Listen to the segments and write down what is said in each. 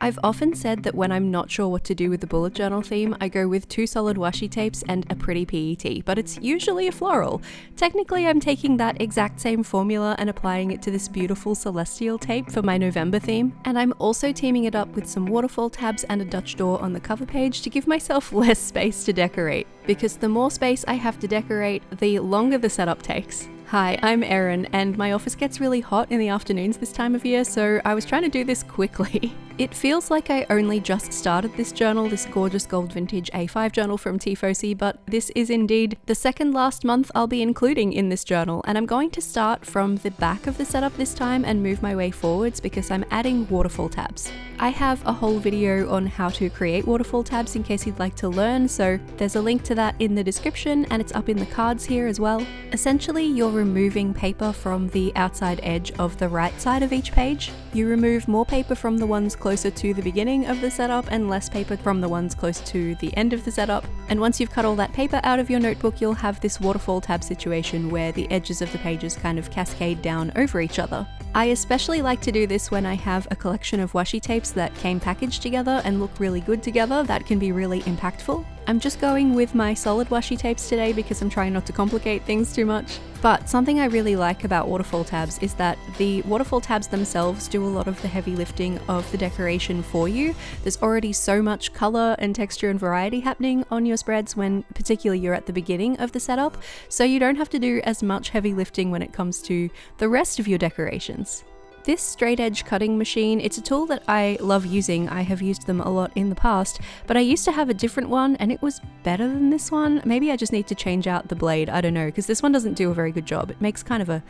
I've often said that when I'm not sure what to do with the bullet journal theme, I go with 2 solid washi tapes and a pretty PET, but it's usually a floral. Technically, I'm taking that exact same formula and applying it to this beautiful celestial tape for my November theme, and I'm also teaming it up with some waterfall tabs and a Dutch door on the cover page to give myself less space to decorate, because the more space I have to decorate, the longer the setup takes. Hi, I'm Erin, and my office gets really hot in the afternoons this time of year, so I was trying to do this quickly. It feels like I only just started this journal, this gorgeous gold vintage A5 journal from TIEFOSSI, but this is indeed the second last month I'll be including in this journal, and I'm going to start from the back of the setup this time and move my way forwards because I'm adding waterfall tabs. I have a whole video on how to create waterfall tabs in case you'd like to learn, so there's a link to that in the description and it's up in the cards here as well. Essentially, you're removing paper from the outside edge of the right side of each page. You remove more paper from the ones closer to the beginning of the setup and less paper from the ones close to the end of the setup. And once you've cut all that paper out of your notebook, you'll have this waterfall tab situation where the edges of the pages kind of cascade down over each other. I especially like to do this when I have a collection of washi tapes that came packaged together and look really good together. That can be really impactful. I'm just going with my solid washi tapes today because I'm trying not to complicate things too much. But something I really like about waterfall tabs is that the waterfall tabs themselves do a lot of the heavy lifting of the decoration for you. There's already so much color and texture and variety happening on your spreads when particularly you're at the beginning of the setup, so you don't have to do as much heavy lifting when it comes to the rest of your decorations. This straight edge cutting machine, it's a tool that I love using. I have used them a lot in the past, but I used to have a different one and it was better than this one. Maybe I just need to change out the blade, I don't know, because this one doesn't do a very good job. It makes kind of a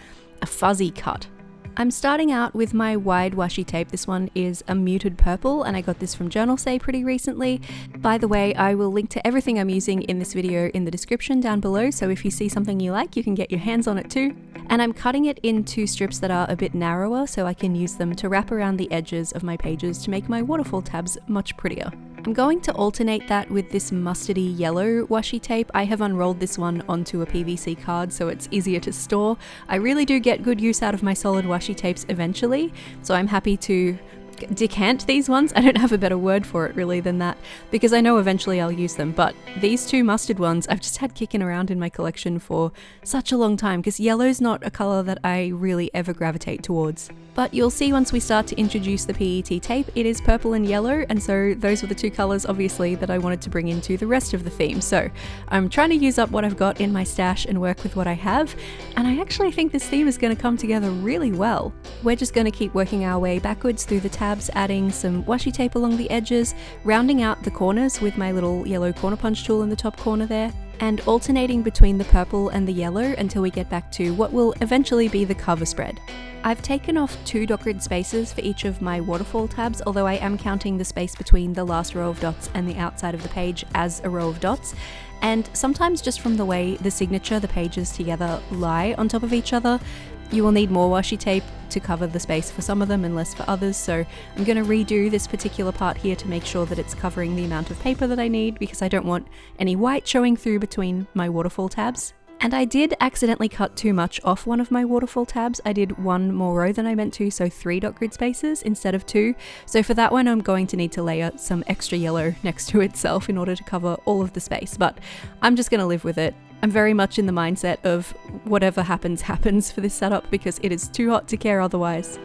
fuzzy cut. I'm starting out with my wide washi tape. This one is a muted purple and I got this from JOURNALSAY pretty recently. By the way, I will link to everything I'm using in this video in the description down below, so if you see something you like, you can get your hands on it too. And I'm cutting it into strips that are a bit narrower so I can use them to wrap around the edges of my pages to make my waterfall tabs much prettier. I'm going to alternate that with this mustardy yellow washi tape. I have unrolled this one onto a PVC card so it's easier to store. I really do get good use out of my solid washi tapes eventually, so I'm happy to decant these ones. I don't have a better word for it really than that because I know eventually I'll use them, but these 2 mustard ones I've just had kicking around in my collection for such a long time because yellow's not a colour that I really ever gravitate towards. But you'll see once we start to introduce the PET tape, it is purple and yellow, and so those were the 2 colours obviously that I wanted to bring into the rest of the theme. So I'm trying to use up what I've got in my stash and work with what I have, and I actually think this theme is going to come together really well. We're just going to keep working our way backwards through the tabs, adding some washi tape along the edges, rounding out the corners with my little yellow corner punch tool in the top corner there, and alternating between the purple and the yellow until we get back to what will eventually be the cover spread. I've taken off 2 dot grid spaces for each of my waterfall tabs, although I am counting the space between the last row of dots and the outside of the page as a row of dots. And sometimes just from the way the signature, the pages together, lie on top of each other, you will need more washi tape to cover the space for some of them and less for others, so I'm going to redo this particular part here to make sure that it's covering the amount of paper that I need because I don't want any white showing through between my waterfall tabs. And I did accidentally cut too much off one of my waterfall tabs. I did 1 more row than I meant to, so 3 dot grid spaces instead of 2. So for that one, I'm going to need to layer some extra yellow next to itself in order to cover all of the space, but I'm just going to live with it. I'm very much in the mindset of whatever happens, happens for this setup because it is too hot to care otherwise.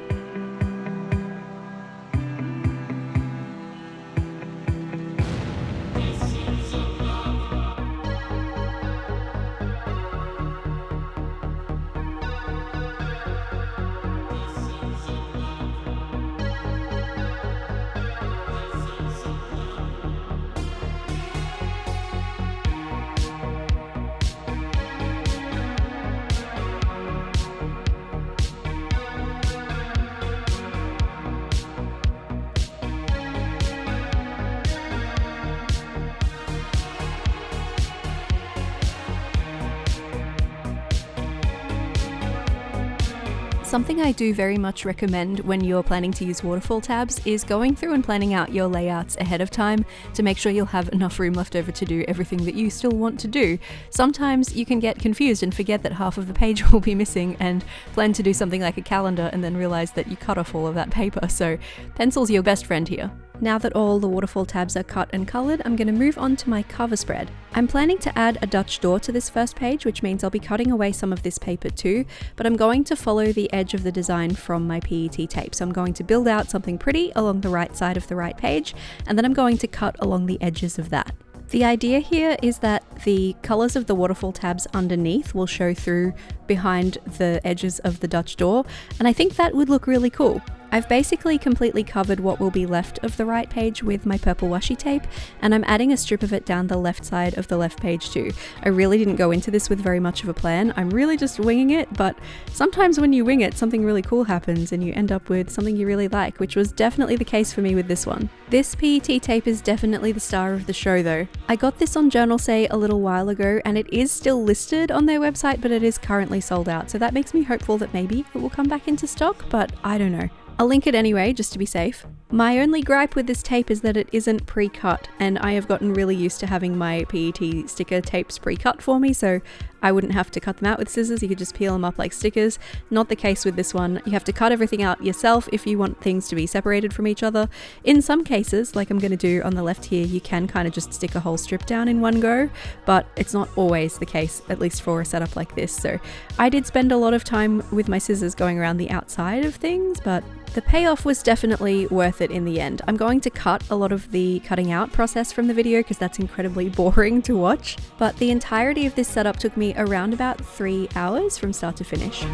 Something I do very much recommend when you're planning to use waterfall tabs is going through and planning out your layouts ahead of time to make sure you'll have enough room left over to do everything that you still want to do. Sometimes you can get confused and forget that half of the page will be missing and plan to do something like a calendar and then realize that you cut off all of that paper, so pencil's your best friend here. Now that all the waterfall tabs are cut and coloured, I'm going to move on to my cover spread. I'm planning to add a Dutch door to this first page, which means I'll be cutting away some of this paper too, but I'm going to follow the edge of the design from my PET tape. So I'm going to build out something pretty along the right side of the right page, and then I'm going to cut along the edges of that. The idea here is that the colours of the waterfall tabs underneath will show through behind the edges of the Dutch door, and I think that would look really cool. I've basically completely covered what will be left of the right page with my purple washi tape, and I'm adding a strip of it down the left side of the left page too. I really didn't go into this with very much of a plan. I'm really just winging it, but sometimes when you wing it, something really cool happens and you end up with something you really like, which was definitely the case for me with this one. This PET tape is definitely the star of the show though. I got this on JOURNALSAY a little while ago, and it is still listed on their website, but it is currently sold out, so that makes me hopeful that maybe it will come back into stock, but I don't know. I'll link it anyway, just to be safe. My only gripe with this tape is that it isn't pre-cut, and I have gotten really used to having my PET sticker tapes pre-cut for me, so I wouldn't have to cut them out with scissors. You could just peel them up like stickers. Not the case with this one. You have to cut everything out yourself if you want things to be separated from each other. In some cases, like I'm going to do on the left here, you can kind of just stick a whole strip down in one go, but it's not always the case, at least for a setup like this. So I did spend a lot of time with my scissors going around the outside of things, but the payoff was definitely worth it in the end. I'm going to cut a lot of the cutting out process from the video because that's incredibly boring to watch, but the entirety of this setup took me around about 3 hours from start to finish.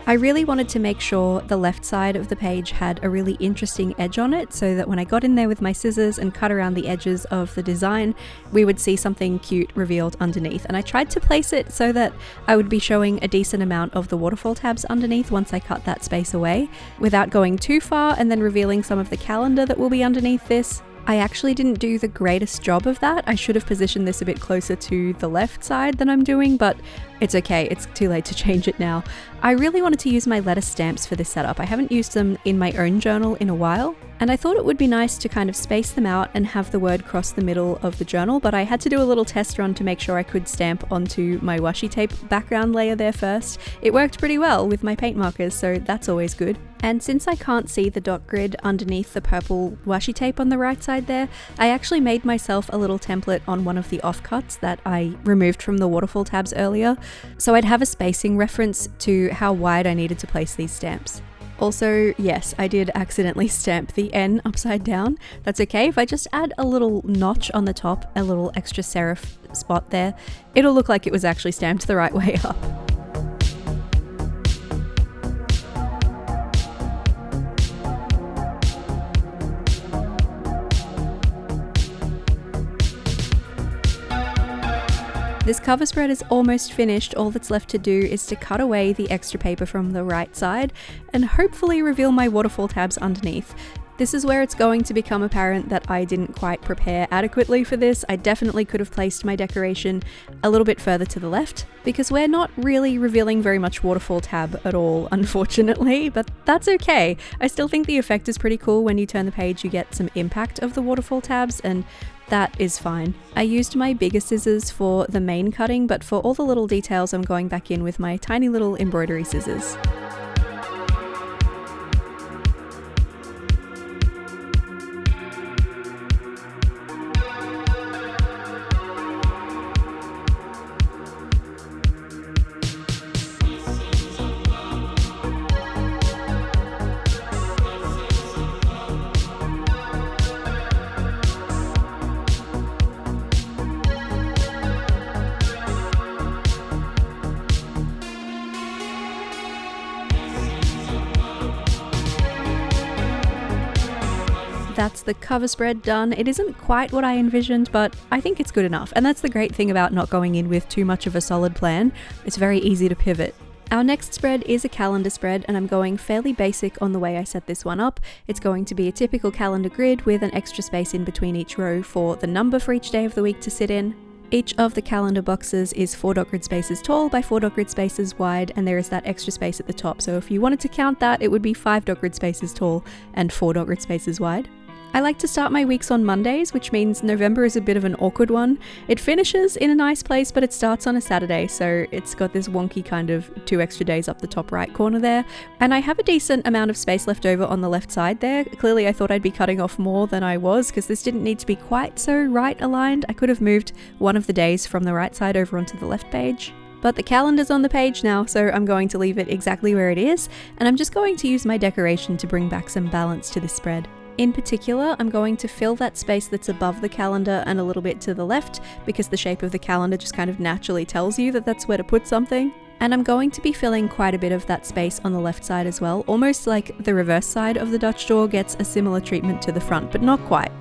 I really wanted to make sure the left side of the page had a really interesting edge on it, so that when I got in there with my scissors and cut around the edges of the design, we would see something cute revealed underneath. And I tried to place it so that I would be showing a decent amount of the waterfall tabs underneath once I cut that space away, without going too far and then revealing some of the calendar that will be underneath this. I actually didn't do the greatest job of that. I should have positioned this a bit closer to the left side than I'm doing, but it's okay, it's too late to change it now. I really wanted to use my lettuce stamps for this setup. I haven't used them in my own journal in a while, and I thought it would be nice to kind of space them out and have the word cross the middle of the journal, but I had to do a little test run to make sure I could stamp onto my washi tape background layer there first. It worked pretty well with my paint markers, so that's always good. And since I can't see the dot grid underneath the purple washi tape on the right side there, I actually made myself a little template on one of the offcuts that I removed from the waterfall tabs earlier, so I'd have a spacing reference to how wide I needed to place these stamps. Also, yes, I did accidentally stamp the N upside down. That's okay. If I just add a little notch on the top, a little extra serif spot there, it'll look like it was actually stamped the right way up. This cover spread is almost finished. All that's left to do is to cut away the extra paper from the right side and hopefully reveal my waterfall tabs underneath. This is where it's going to become apparent that I didn't quite prepare adequately for this. I definitely could have placed my decoration a little bit further to the left, because we're not really revealing very much waterfall tab at all, unfortunately, but that's okay. I still think the effect is pretty cool. When you turn the page, you get some impact of the waterfall tabs, and that is fine. I used my bigger scissors for the main cutting, but for all the little details I'm going back in with my tiny little embroidery scissors. That's the cover spread done. It isn't quite what I envisioned, but I think it's good enough. And that's the great thing about not going in with too much of a solid plan. It's very easy to pivot. Our next spread is a calendar spread, and I'm going fairly basic on the way I set this one up. It's going to be a typical calendar grid with an extra space in between each row for the number for each day of the week to sit in. Each of the calendar boxes is 4 dot grid spaces tall by 4 dot grid spaces wide, and there is that extra space at the top. So if you wanted to count that, it would be 5 dot grid spaces tall and 4 dot grid spaces wide. I like to start my weeks on Mondays, which means November is a bit of an awkward one. It finishes in a nice place, but it starts on a Saturday, so it's got this wonky kind of 2 extra days up the top right corner there. And I have a decent amount of space left over on the left side there. Clearly I thought I'd be cutting off more than I was, because this didn't need to be quite so right aligned. I could have moved one of the days from the right side over onto the left page. But the calendar's on the page now, so I'm going to leave it exactly where it is, and I'm just going to use my decoration to bring back some balance to this spread. In particular, I'm going to fill that space that's above the calendar and a little bit to the left, because the shape of the calendar just kind of naturally tells you that that's where to put something. And I'm going to be filling quite a bit of that space on the left side as well, almost like the reverse side of the Dutch door gets a similar treatment to the front, but not quite.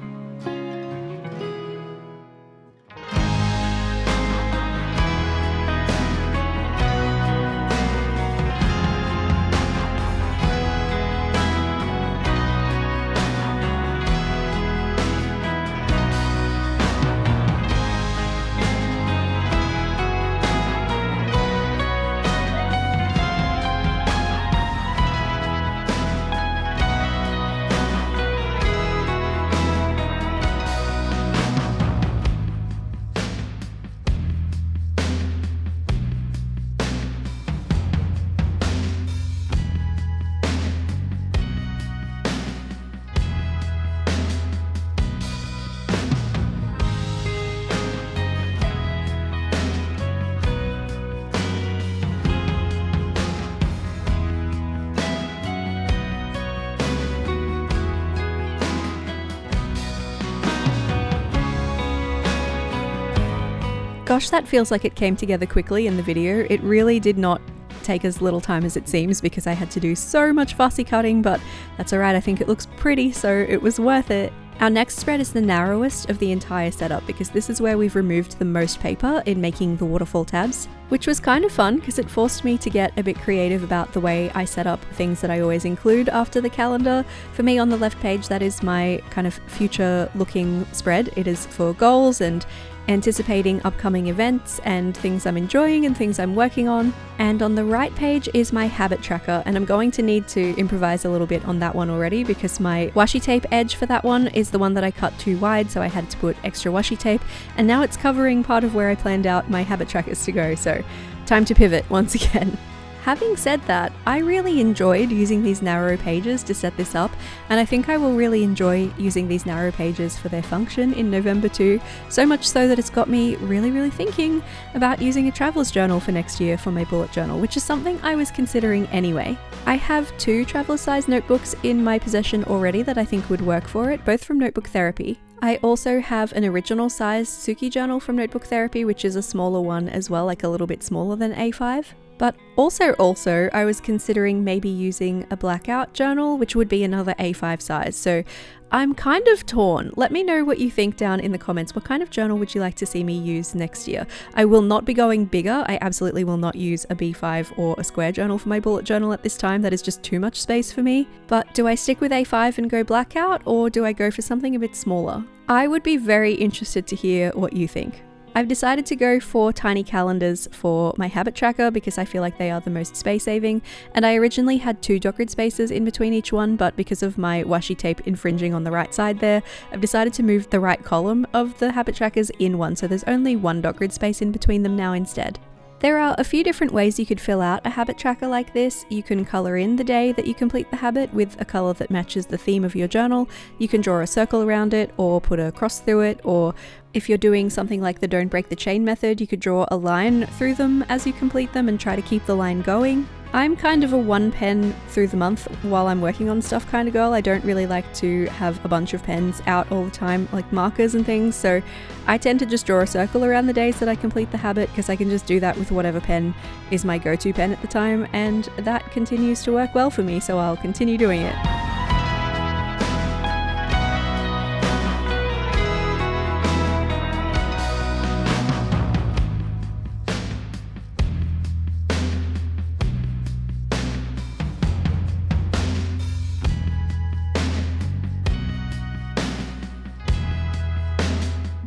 Gosh, that feels like it came together quickly in the video. It really did not take as little time as it seems because I had to do so much fussy cutting, but that's alright, I think it looks pretty, so it was worth it. Our next spread is the narrowest of the entire setup because this is where we've removed the most paper in making the waterfall tabs, which was kind of fun because it forced me to get a bit creative about the way I set up things that I always include after the calendar. For me on the left page, that is my kind of future looking spread. It is for goals and anticipating upcoming events and things I'm enjoying and things I'm working on. And on the right page is my habit tracker, and I'm going to need to improvise a little bit on that one already because my washi tape edge for that one is the one that I cut too wide, so I had to put extra washi tape, and now it's covering part of where I planned out my habit trackers to go, so time to pivot once again. Having said that, I really enjoyed using these narrow pages to set this up, and I think I will really enjoy using these narrow pages for their function in November too, so much so that it's got me really thinking about using a traveler's journal for next year for my bullet journal, which is something I was considering anyway. I have 2 traveler-sized notebooks in my possession already that I think would work for it, both from Notebook Therapy. I also have an original sized Suki journal from Notebook Therapy, which is a smaller one as well, like a little bit smaller than A5. But also, I was considering maybe using a blackout journal, which would be another A5 size. So I'm kind of torn. Let me know what you think down in the comments. What kind of journal would you like to see me use next year? I will not be going bigger. I absolutely will not use a B5 or a square journal for my bullet journal at this time. That is just too much space for me. But do I stick with A5 and go blackout, or do I go for something a bit smaller? I would be very interested to hear what you think. I've decided to go for tiny calendars for my habit tracker because I feel like they are the most space saving, and I originally had 2 dot grid spaces in between each one, but because of my washi tape infringing on the right side there, I've decided to move the right column of the habit trackers in one, so there's only 1 dot grid space in between them now instead. There are a few different ways you could fill out a habit tracker like this. You can colour in the day that you complete the habit with a colour that matches the theme of your journal. You can draw a circle around it or put a cross through it, or if you're doing something like the don't break the chain method, you could draw a line through them as you complete them and try to keep the line going. I'm kind of a 1 pen through the month while I'm working on stuff kind of girl. I don't really like to have a bunch of pens out all the time, like markers and things, so I tend to just draw a circle around the days that I complete the habit because I can just do that with whatever pen is my go-to pen at the time, and that continues to work well for me, so I'll continue doing it.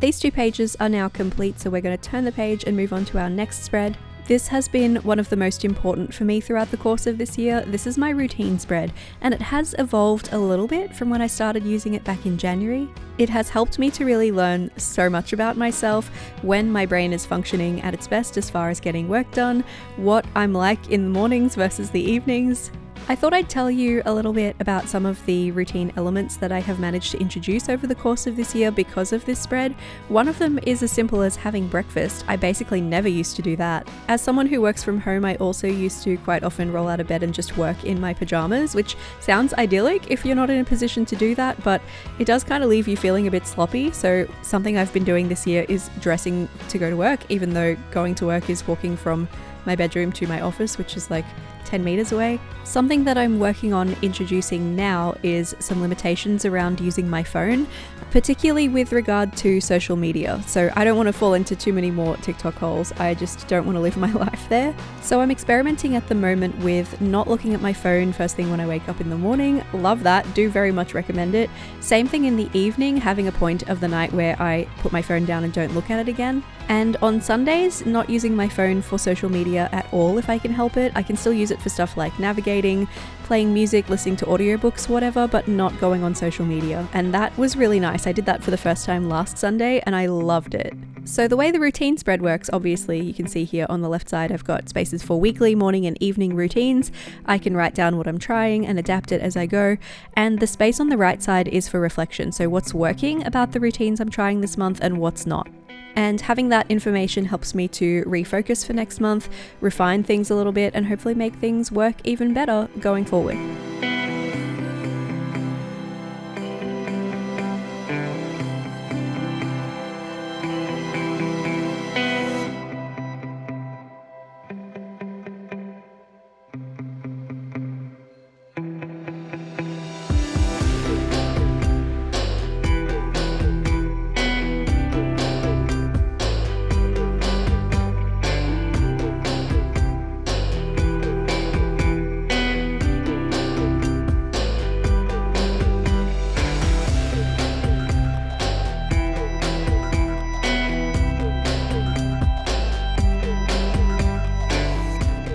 These 2 pages are now complete, so we're going to turn the page and move on to our next spread. This has been one of the most important for me throughout the course of this year. This is my routine spread, and it has evolved a little bit from when I started using it back in January. It has helped me to really learn so much about myself, when my brain is functioning at its best as far as getting work done, what I'm like in the mornings versus the evenings. I thought I'd tell you a little bit about some of the routine elements that I have managed to introduce over the course of this year because of this spread. One of them is as simple as having breakfast. I basically never used to do that. As someone who works from home, I also used to quite often roll out of bed and just work in my pajamas, which sounds idyllic if you're not in a position to do that, but it does kind of leave you feeling a bit sloppy. So something I've been doing this year is dressing to go to work, even though going to work is walking from my bedroom to my office, which is like 10 meters away. Something that I'm working on introducing now is some limitations around using my phone, particularly with regard to social media. So I don't want to fall into too many more TikTok holes. I just don't want to live my life there. So I'm experimenting at the moment with not looking at my phone first thing when I wake up in the morning. Love that. Do very much recommend it. Same thing in the evening, having a point of the night where I put my phone down and don't look at it again. And on Sundays, not using my phone for social media at all if I can help it. I can still use it for stuff like navigating, playing music, listening to audiobooks, whatever, but not going on social media. And that was really nice. I did that for the first time last Sunday and I loved it. So the way the routine spread works, obviously you can see here on the left side, I've got spaces for weekly, morning and evening routines. I can write down what I'm trying and adapt it as I go. And the space on the right side is for reflection. So what's working about the routines I'm trying this month and what's not. And having that information helps me to refocus for next month, refine things a little bit, and hopefully make things work even better going forward.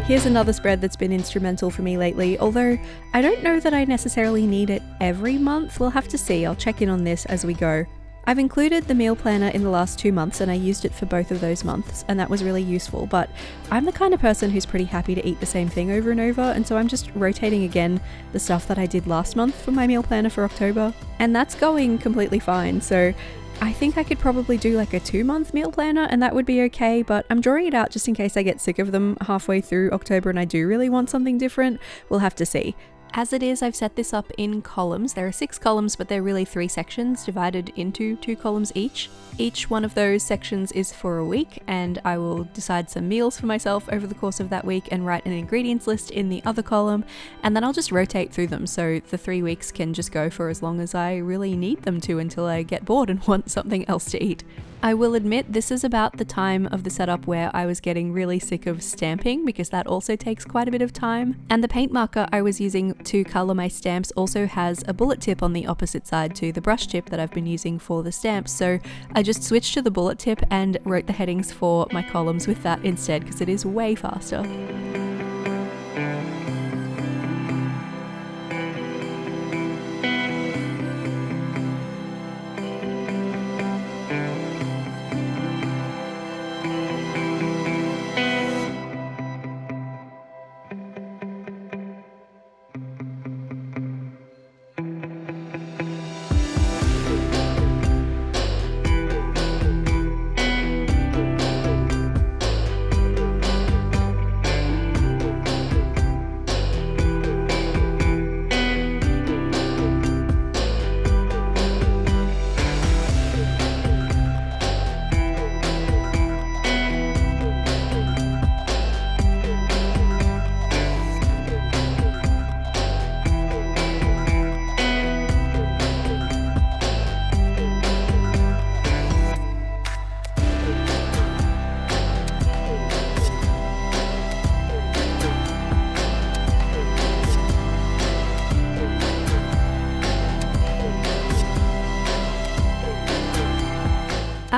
Here's another spread that's been instrumental for me lately, although I don't know that I necessarily need it every month. We'll have to see. I'll check in on this as we go. I've included the meal planner in the last 2 months and I used it for both of those months, and that was really useful, but I'm the kind of person who's pretty happy to eat the same thing over and over, and so I'm just rotating again the stuff that I did last month for my meal planner for October, and that's going completely fine. So I think I could probably do like a 2-month meal planner and that would be okay, but I'm drawing it out just in case I get sick of them halfway through October and I do really want something different. We'll have to see. As it is, I've set this up in columns. There are 6 columns, but they're really 3 sections divided into 2 columns each. Each one of those sections is for a week, and I will decide some meals for myself over the course of that week and write an ingredients list in the other column, and then I'll just rotate through them so the 3 weeks can just go for as long as I really need them to until I get bored and want something else to eat. I will admit this is about the time of the setup where I was getting really sick of stamping, because that also takes quite a bit of time. And the paint marker I was using to colour my stamps also has a bullet tip on the opposite side to the brush tip that I've been using for the stamps. So I just switched to the bullet tip and wrote the headings for my columns with that instead, because it is way faster.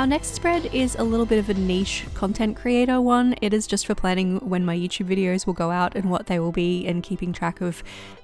Our next spread is a little bit of a niche content creator one. It is just for planning when my YouTube videos will go out and what they will be, and keeping track of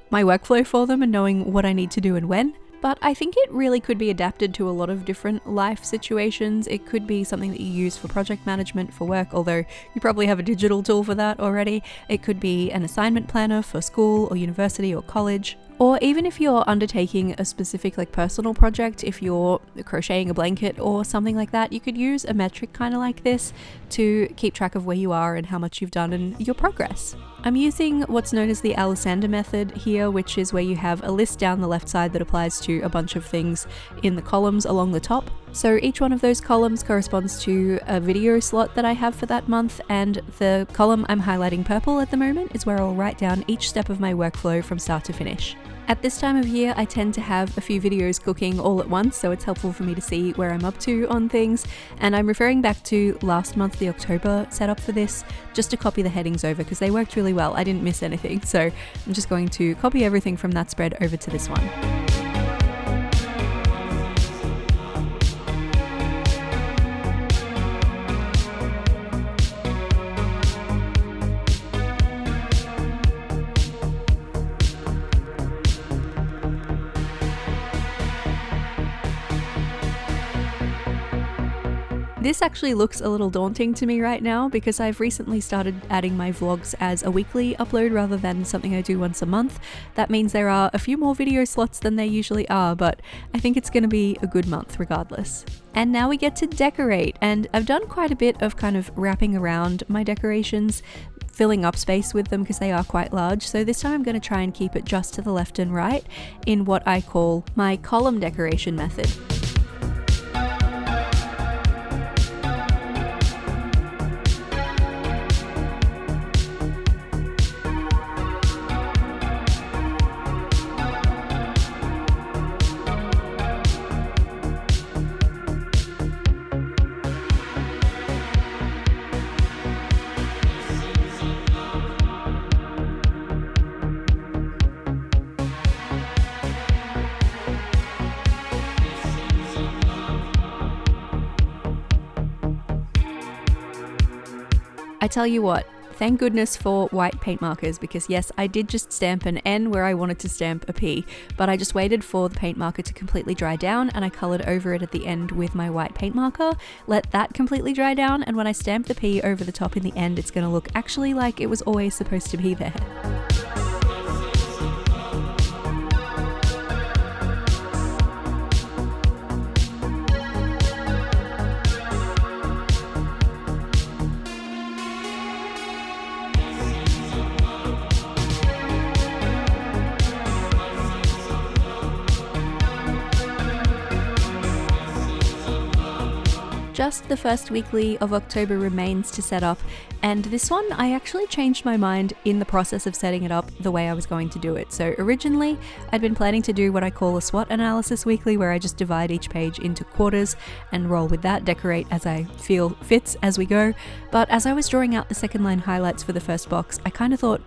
my workflow for them and knowing what I need to do and when. But I think it really could be adapted to a lot of different life situations. It could be something that you use for project management for work, although you probably have a digital tool for that already. It could be an assignment planner for school or university or college. Or even if you're undertaking a specific personal project, if you're crocheting a blanket or something like that, you could use a metric kind of like this to keep track of where you are and how much you've done and your progress. I'm using what's known as the Alexander method here, which is where you have a list down the left side that applies to a bunch of things in the columns along the top. So each one of those columns corresponds to a video slot that I have for that month, and the column I'm highlighting purple at the moment is where I'll write down each step of my workflow from start to finish. At this time of year, I tend to have a few videos cooking all at once, so it's helpful for me to see where I'm up to on things, and I'm referring back to last month, the October setup for this, just to copy the headings over because they worked really well. I didn't miss anything, so I'm just going to copy everything from that spread over to this one. This actually looks a little daunting to me right now because I've recently started adding my vlogs as a weekly upload rather than something I do once a month. That means there are a few more video slots than there usually are, but I think it's going to be a good month regardless. And now we get to decorate, and I've done quite a bit of kind of wrapping around my decorations, filling up space with them because they are quite large. So this time I'm going to try and keep it just to the left and right in what I call my column decoration method. I tell you what, thank goodness for white paint markers, because yes, I did just stamp an N where I wanted to stamp a P, but I just waited for the paint marker to completely dry down and I coloured over it at the end with my white paint marker, let that completely dry down, and when I stamp the P over the top in the end, it's going to look actually like it was always supposed to be there. Just the first weekly of October remains to set up, and this one I actually changed my mind in the process of setting it up the way I was going to do it. So originally I'd been planning to do what I call a SWOT analysis weekly, where I just divide each page into quarters and roll with that, decorate as I feel fits as we go. But as I was drawing out the second line highlights for the first box, I kind of thought,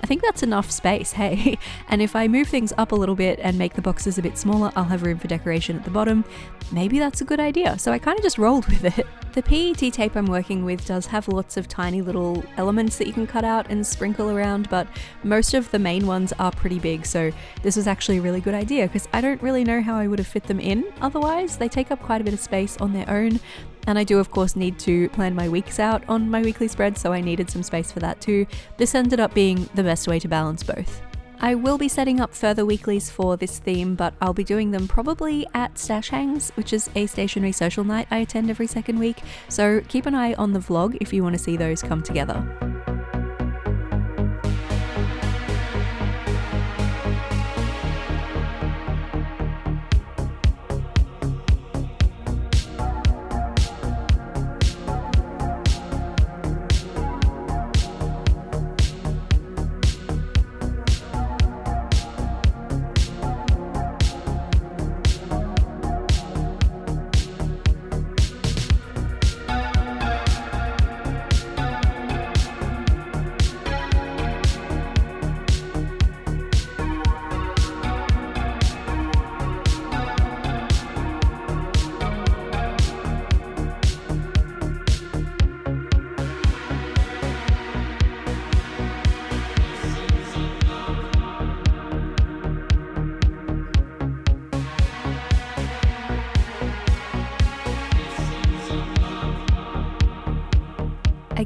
I think that's enough space, hey? And if I move things up a little bit and make the boxes a bit smaller, I'll have room for decoration at the bottom. Maybe that's a good idea. So I kind of just rolled with it. The PET tape I'm working with does have lots of tiny little elements that you can cut out and sprinkle around, but most of the main ones are pretty big. So this was actually a really good idea because I don't really know how I would have fit them in otherwise. They take up quite a bit of space on their own. And I do of course need to plan my weeks out on my weekly spread, so I needed some space for that too. This ended up being the best way to balance both. I will be setting up further weeklies for this theme, but I'll be doing them probably at Stash Hangs, which is a stationery social night I attend every second week, so keep an eye on the vlog if you want to see those come together.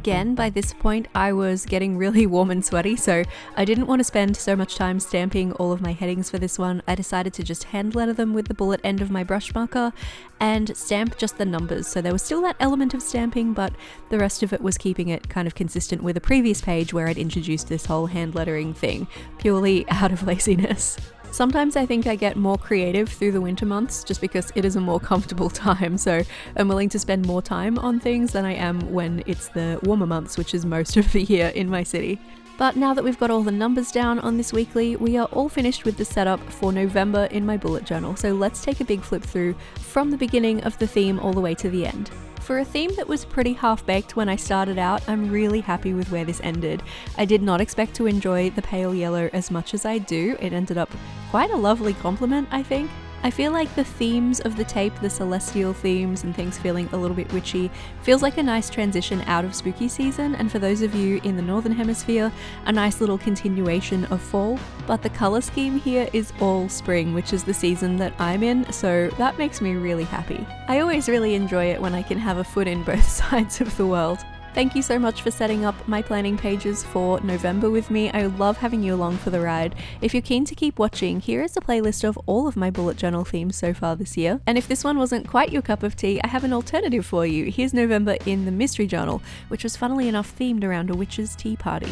Again, by this point I was getting really warm and sweaty, so I didn't want to spend so much time stamping all of my headings for this one. I decided to just hand letter them with the bullet end of my brush marker and stamp just the numbers. So there was still that element of stamping, but the rest of it was keeping it kind of consistent with a previous page where I'd introduced this whole hand lettering thing, purely out of laziness. Sometimes I think I get more creative through the winter months just because it is a more comfortable time, so I'm willing to spend more time on things than I am when it's the warmer months, which is most of the year in my city. But now that we've got all the numbers down on this weekly, we are all finished with the setup for November in my bullet journal, so let's take a big flip through from the beginning of the theme all the way to the end. For a theme that was pretty half-baked when I started out, I'm really happy with where this ended. I did not expect to enjoy the pale yellow as much as I do. It ended up quite a lovely compliment, I think. I feel like the themes of the tape, the celestial themes and things feeling a little bit witchy, feels like a nice transition out of spooky season, and for those of you in the northern hemisphere, a nice little continuation of fall. But the colour scheme here is all spring, which is the season that I'm in, so that makes me really happy. I always really enjoy it when I can have a foot in both sides of the world. Thank you so much for setting up my planning pages for November with me. I love having you along for the ride. If you're keen to keep watching, here is a playlist of all of my bullet journal themes so far this year. And if this one wasn't quite your cup of tea, I have an alternative for you. Here's November in the mystery journal, which was funnily enough themed around a witch's tea party.